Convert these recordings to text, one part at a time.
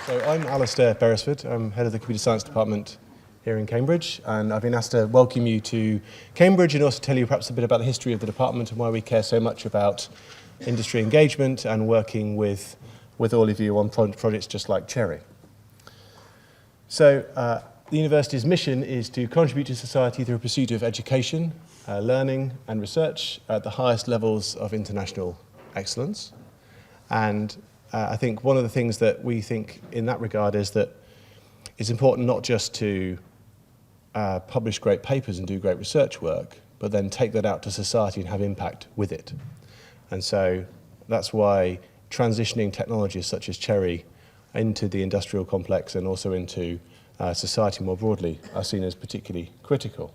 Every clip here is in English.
So I'm Alastair Beresford. I'm head of the computer science department here in Cambridge, and I've been asked to welcome you to Cambridge and also tell you perhaps a bit about the history of the department and why we care so much about industry engagement and working with all of you on projects just like CHERI. So the university's mission is to contribute to society through a pursuit of education, learning and research at the highest levels of international excellence. And I think one of the things that we think in that regard is that it's important not just to publish great papers and do great research work, but then take that out to society and have impact with it. And so that's why transitioning technologies such as CHERI into the industrial complex and also into society more broadly are seen as particularly critical.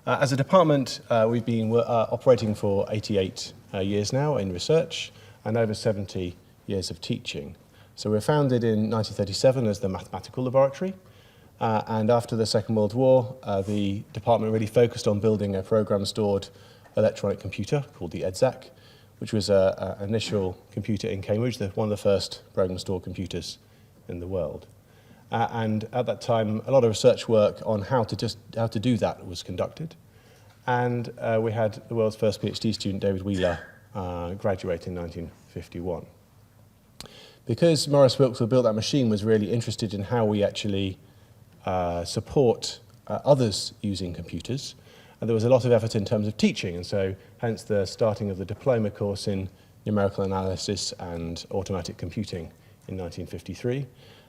As a department, we've been operating for 88 years now in research and over 70 years of teaching. So we were founded in 1937 as the mathematical laboratory, and after the Second World War, the department really focused on building a program-stored electronic computer called the EDSAC, which was an initial computer in Cambridge, one of the first program-stored computers in the world. And at that time, a lot of research work on how to do that was conducted. And we had the world's first PhD student, David Wheeler, graduate in 1951. Because Maurice Wilks, who built that machine, was really interested in how we actually support others using computers, and there was a lot of effort in terms of teaching, and so hence the starting of the diploma course in numerical analysis and automatic computing in 1953,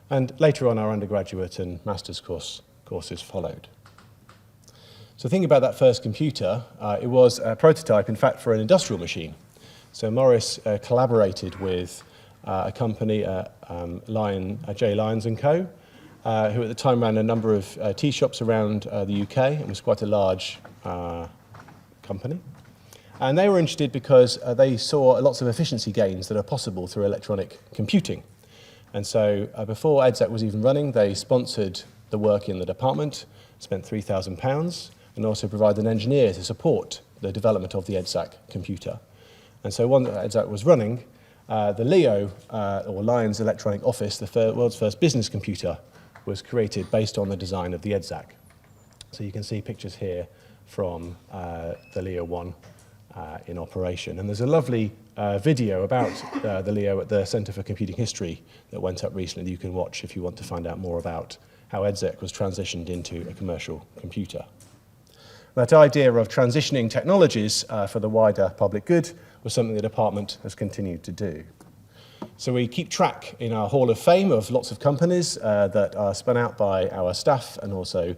and later on our undergraduate and master's courses followed. So thinking about that first computer, it was a prototype, in fact, for an industrial machine. So Maurice collaborated with a company, J. Lyons & Co., who at the time ran a number of tea shops around the UK and was quite a large company. And they were interested because they saw lots of efficiency gains that are possible through electronic computing. And so before EDSAC was even running, they sponsored the work in the department, spent £3,000, and also provided an engineer to support the development of the EDSAC computer. And so when EDSAC was running, the Leo, or Lyons Electronic Office, the world's first business computer, was created based on the design of the EDSAC. So you can see pictures here from the Leo 1 in operation. And there's a lovely video about the Leo at the Centre for Computing History that went up recently that you can watch if you want to find out more about how EDSAC was transitioned into a commercial computer. That idea of transitioning technologies for the wider public good was something the department has continued to do. So we keep track in our Hall of Fame of lots of companies that are spun out by our staff and also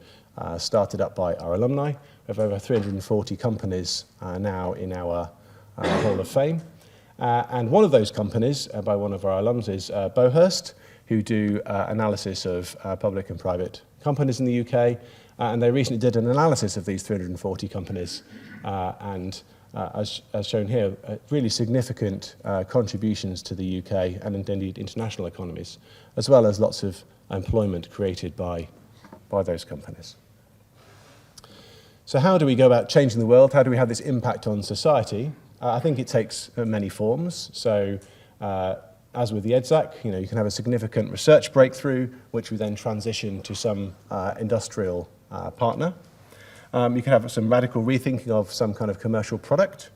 started up by our alumni. We have over 340 companies now in our Hall of Fame. And one of those companies, by one of our alums, is Beauhurst, who do analysis of public and private companies in the UK. And they recently did an analysis of these 340 companies, and as shown here, really significant contributions to the UK and indeed international economies, as well as lots of employment created by those companies. So how do we go about changing the world? How do we have this impact on society? I think it takes many forms. So as with the EDSAC, you can have a significant research breakthrough, which we then transition to some industrial partner. You can have some radical rethinking of some kind of commercial product,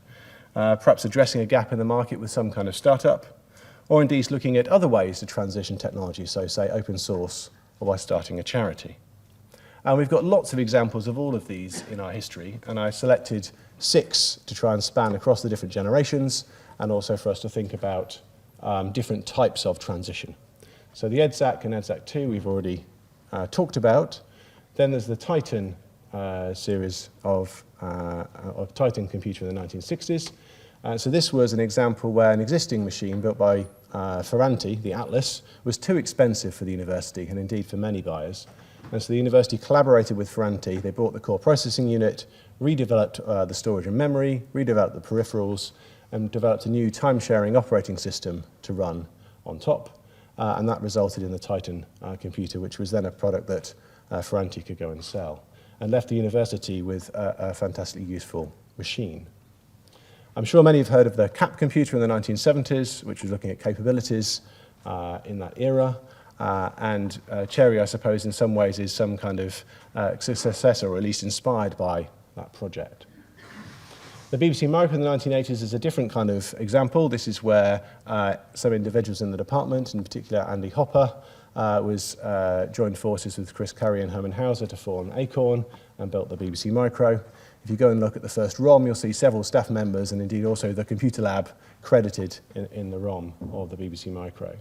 perhaps addressing a gap in the market with some kind of startup, or indeed looking at other ways to transition technology, so say open source or by starting a charity. And we've got lots of examples of all of these in our history, and I selected 6 to try and span across the different generations, and also for us to think about different types of transition. So the EDSAC and EDSAC 2 we've already talked about. Then there's the Titan series of Titan computer in the 1960s. So this was an example where an existing machine built by Ferranti, the Atlas, was too expensive for the university and indeed for many buyers. And so the university collaborated with Ferranti. They bought the core processing unit, redeveloped the storage and memory, redeveloped the peripherals, and developed a new time-sharing operating system to run on top. And that resulted in the Titan computer, which was then a product that Ferranti could go and sell, and left the university with a fantastically useful machine. I'm sure many have heard of the CAP computer in the 1970s, which was looking at capabilities in that era. And CHERI, I suppose, in some ways is some kind of successor, or at least inspired by that project. The BBC Micro in the 1980s is a different kind of example. This is where some individuals in the department, in particular Andy Hopper, joined forces with Chris Curry and Herman Hauser to form Acorn and built the BBC Micro. If you go and look at the first ROM, you'll see several staff members and indeed also the computer lab credited in the ROM of the BBC Micro.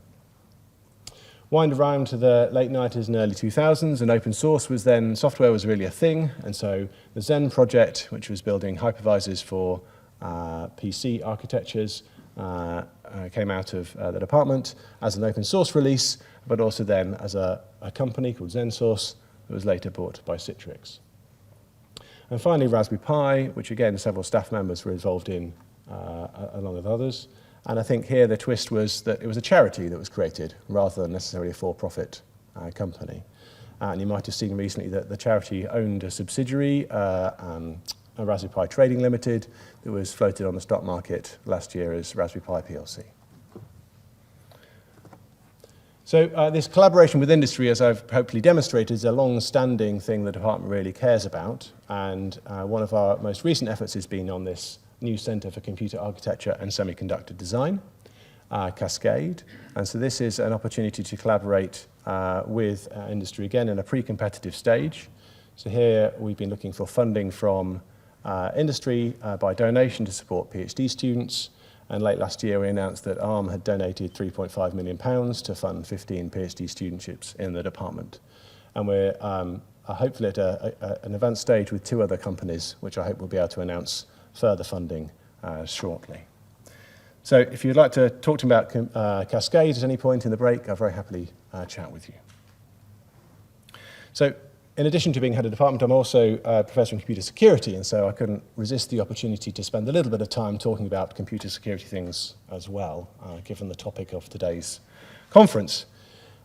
Wind around to the late 90s and early 2000s, and open source was then, software was really a thing, and so the Zen project, which was building hypervisors for PC architectures, came out of the department as an open source release, but also then as a company called ZenSource that was later bought by Citrix. And finally, Raspberry Pi, which again several staff members were involved in along with others. And I think here the twist was that it was a charity that was created rather than necessarily a for-profit company. And you might have seen recently that the charity owned a subsidiary, a Raspberry Pi Trading Limited, that was floated on the stock market last year as Raspberry Pi PLC. So this collaboration with industry, as I've hopefully demonstrated, is a long-standing thing the department really cares about. And one of our most recent efforts has been on this new Centre for Computer Architecture and Semiconductor Design, Cascade. And so this is an opportunity to collaborate with industry, again, in a pre-competitive stage. So here we've been looking for funding from industry by donation to support PhD students. And late last year, we announced that ARM had donated £3.5 million to fund 15 PhD studentships in the department. And we're hopefully at an advanced stage with 2 other companies, which I hope we'll be able to announce further funding shortly. So if you'd like to talk to me about Cascade at any point in the break, I'll very happily chat with you. So in addition to being head of department, I'm also a professor in computer security, and so I couldn't resist the opportunity to spend a little bit of time talking about computer security things as well, given the topic of today's conference.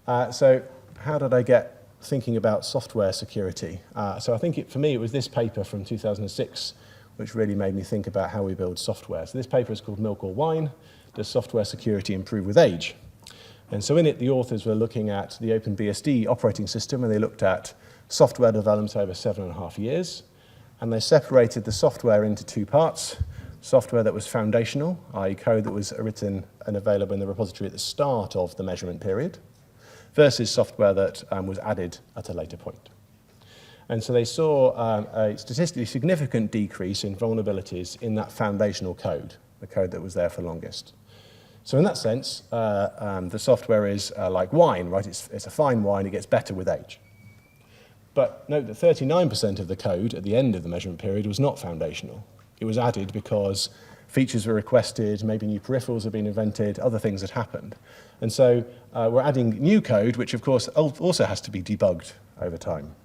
So how did I get thinking about software security? So I think for me it was this paper from 2006 which really made me think about how we build software. So this paper is called Milk or Wine: Does Software Security Improve with Age? And so in it, the authors were looking at the OpenBSD operating system, and they looked at software development over 7.5 years. And they separated the software into 2 parts: software that was foundational, i.e. code that was written and available in the repository at the start of the measurement period, versus software that was added at a later point. And so they saw a statistically significant decrease in vulnerabilities in that foundational code, the code that was there for longest. So in that sense, the software is like wine, right? It's a fine wine, it gets better with age. But note that 39% of the code at the end of the measurement period was not foundational. It was added because features were requested, maybe new peripherals had been invented, other things had happened. And so we're adding new code, which of course also has to be debugged over time.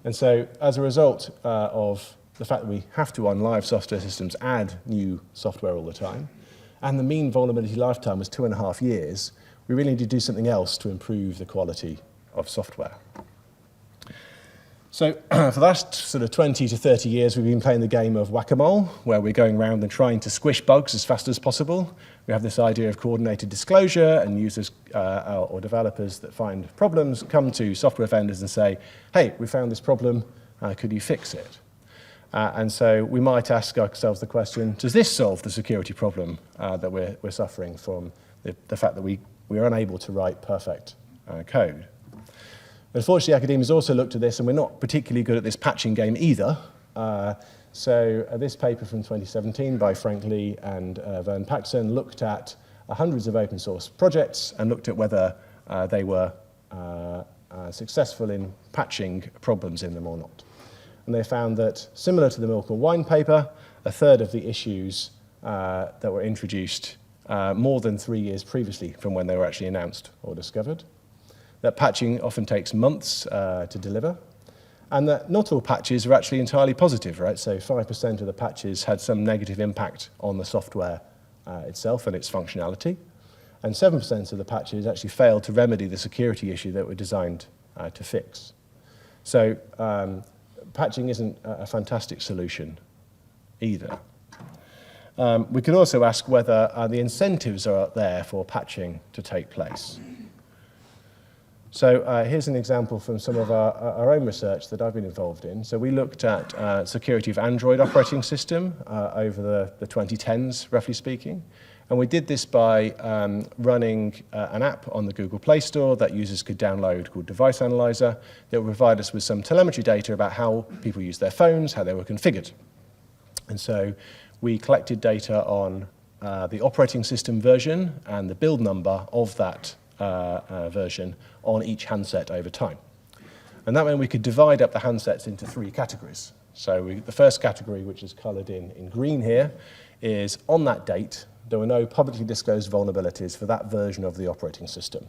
And so as a result of the fact that we have to, on live software systems, add new software all the time, and the mean vulnerability lifetime was 2.5 years, we really need to do something else to improve the quality of software. So for the last sort of 20 to 30 years, we've been playing the game of whack-a-mole, where we're going around and trying to squish bugs as fast as possible. We have this idea of coordinated disclosure, and users or developers that find problems come to software vendors and say, hey, we found this problem, could you fix it? And so we might ask ourselves the question, does this solve the security problem that we're suffering from the fact that we are unable to write perfect code? Unfortunately, academians also looked at this, and we're not particularly good at this patching game either. So this paper from 2017 by Frank Lee and Vern Paxson looked at hundreds of open source projects and looked at whether they were successful in patching problems in them or not. And they found that, similar to the Milk or Wine paper, 1/3 of the issues that were introduced more than 3 years previously from when they were actually announced or discovered. That patching often takes months to deliver, and that not all patches are actually entirely positive, right? So 5% of the patches had some negative impact on the software itself and its functionality, and 7% of the patches actually failed to remedy the security issue that were designed to fix. So patching isn't a fantastic solution either. We could also ask whether the incentives are out there for patching to take place. So here's an example from some of our own research that I've been involved in. So we looked at security of Android operating system over the 2010s, roughly speaking. And we did this by running an app on the Google Play Store that users could download called Device Analyzer that would provide us with some telemetry data about how people use their phones, how they were configured. And so we collected data on the operating system version and the build number of that version on each handset over time. And that meant we could divide up the handsets into 3 categories. So the first category, which is coloured in green here, is on that date, there were no publicly disclosed vulnerabilities for that version of the operating system,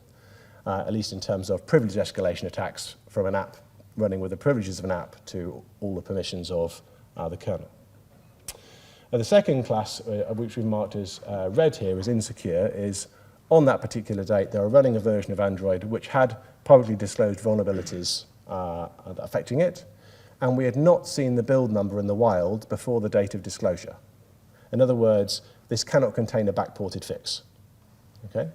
at least in terms of privilege escalation attacks from an app running with the privileges of an app to all the permissions of the kernel. The second class, which we've marked as red here, is insecure, is on that particular date, they were running a version of Android which had publicly disclosed vulnerabilities affecting it, and we had not seen the build number in the wild before the date of disclosure. In other words, this cannot contain a backported fix. Okay?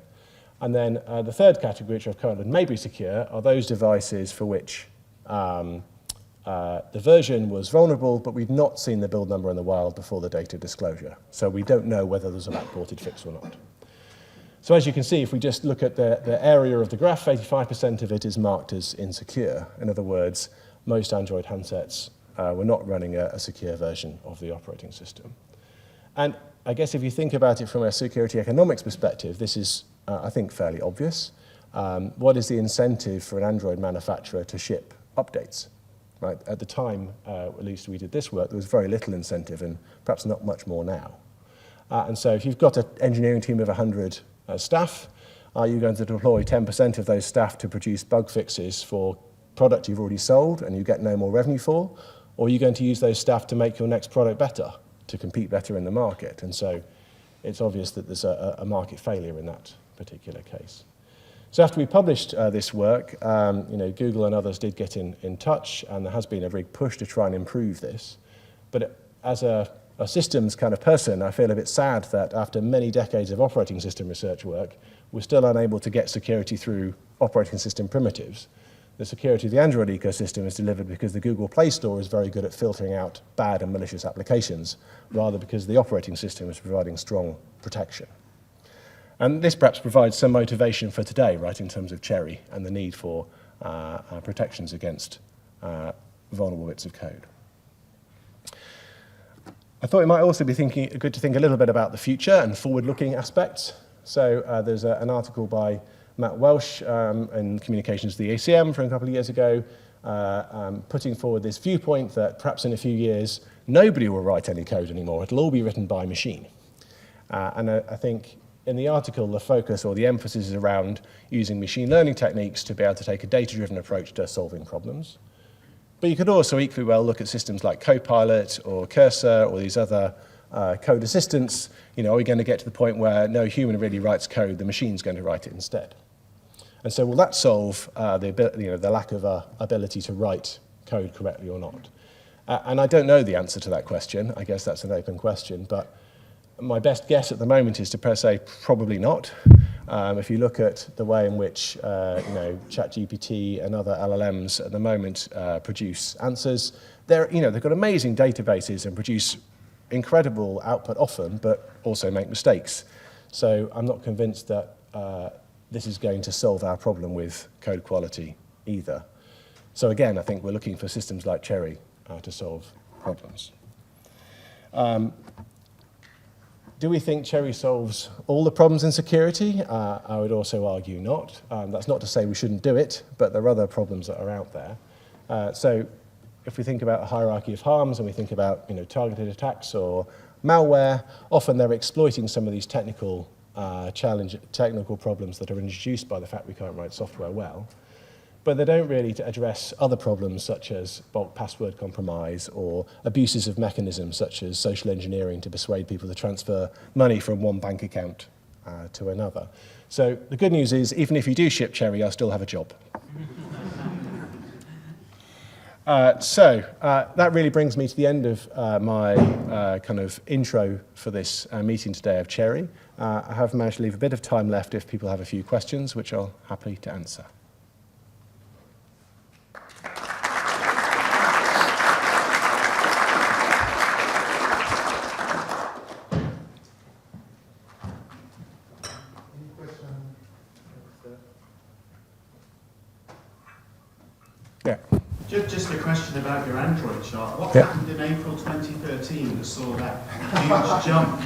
And then the third category, which I've covered may be secure, are those devices for which the version was vulnerable, but we've not seen the build number in the wild before the date of disclosure. So we don't know whether there's a backported fix or not. So as you can see, if we just look at the area of the graph, 85% of it is marked as insecure. In other words, most Android handsets were not running a secure version of the operating system. And I guess if you think about it from a security economics perspective, this is, I think, fairly obvious. What is the incentive for an Android manufacturer to ship updates? Right? At the time, at least we did this work, there was very little incentive and perhaps not much more now. And so if you've got an engineering team of 100 staff, are you going to deploy 10% of those staff to produce bug fixes for product you've already sold and you get no more revenue for? Or are you going to use those staff to make your next product better, to compete better in the market? And so it's obvious that there's a market failure in that particular case. So after we published this work, Google and others did get in touch, and there has been a big push to try and improve this. But as a systems kind of person, I feel a bit sad that after many decades of operating system research work, we're still unable to get security through operating system primitives. The security of the Android ecosystem is delivered because the Google Play Store is very good at filtering out bad and malicious applications, rather because the operating system is providing strong protection. And this perhaps provides some motivation for today, right, in terms of CHERI and the need for protections against vulnerable bits of code. I thought it might also be good to think a little bit about the future and forward-looking aspects. So there's an article by Matt Welsh in Communications to the ACM from a couple of years ago, putting forward this viewpoint that perhaps in a few years, nobody will write any code anymore. It'll all be written by machine. And I think in the article, the focus or the emphasis is around using machine learning techniques to be able to take a data-driven approach to solving problems. But you could also equally well look at systems like Copilot or Cursor or these other code assistants. Are we going to get to the point where no human really writes code, the machine's going to write it instead? And so will that solve the lack of ability to write code correctly or not? And I don't know the answer to that question. I guess that's an open question. But my best guess at the moment is to say probably not. If you look at the way in which ChatGPT and other LLMs at the moment produce answers, they've got amazing databases and produce incredible output often, but also make mistakes. So I'm not convinced that this is going to solve our problem with code quality either. So again, I think we're looking for systems like CHERI to solve problems. Do we think CHERI solves all the problems in security? I would also argue not. That's not to say we shouldn't do it, but there are other problems that are out there. So if we think about a hierarchy of harms and we think about targeted attacks or malware, often they're exploiting some of these technical problems that are introduced by the fact we can't write software well. But they don't really address other problems such as bulk password compromise or abuses of mechanisms such as social engineering to persuade people to transfer money from one bank account to another. So the good news is, even if you do ship CHERI, I'll still have a job. That really brings me to the end of my kind of intro for this meeting today of CHERI. I have managed to leave a bit of time left if people have a few questions, which I'll happily to answer. Yeah. Just a question about your Android chart. What happened in April 2013 that saw that huge jump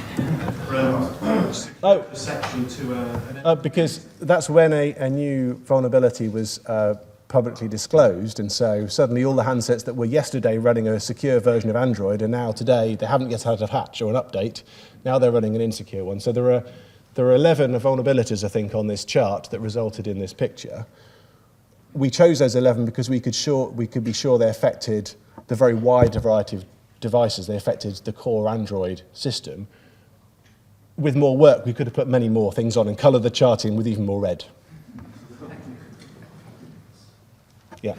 from perception to because that's when a new vulnerability was publicly disclosed, and so suddenly all the handsets that were yesterday running a secure version of Android are now today, they haven't yet had a patch or an update, now they're running an insecure one. So there are 11 vulnerabilities, I think, on this chart that resulted in this picture. We chose those 11 because we could be sure they affected the very wide variety of devices. They affected the core Android system. With more work, we could have put many more things on and coloured the chart in with even more red. Yeah.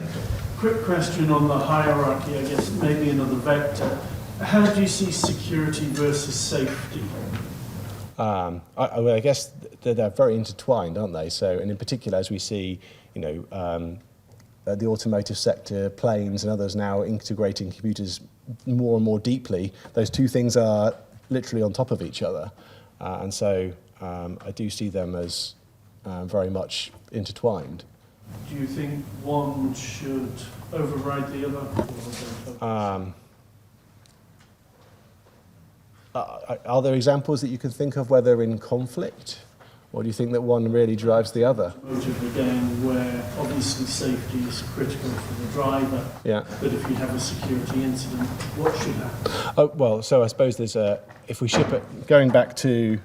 Quick question on the hierarchy, I guess maybe another vector. How do you see security versus safety? I guess they're very intertwined, aren't they? So, and in particular, as we see, the automotive sector, planes and others now integrating computers more and more deeply, those two things are literally on top of each other. And so I do see them as very much intertwined. Do you think one should override the other? Are there examples that you could think of where they're in conflict? Or do you think that one really drives the other? Motive again, where obviously safety is critical for the driver. Yeah. But if you have a security incident, what should happen? Oh, well, so I suppose there's if we ship it, going back to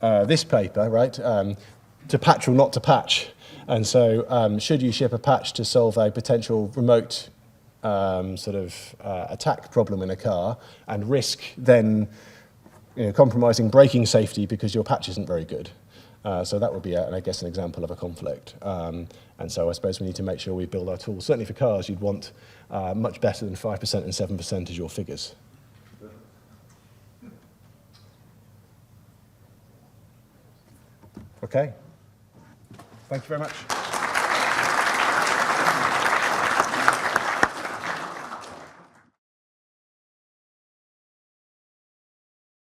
this paper, right, to patch or not to patch. And so should you ship a patch to solve a potential remote attack problem in a car and risk then compromising braking safety because your patch isn't very good? So that would be, I guess, an example of a conflict. And so I suppose we need to make sure we build our tools. Certainly for cars, you'd want much better than 5% and 7% as your figures. Okay. Thank you very much.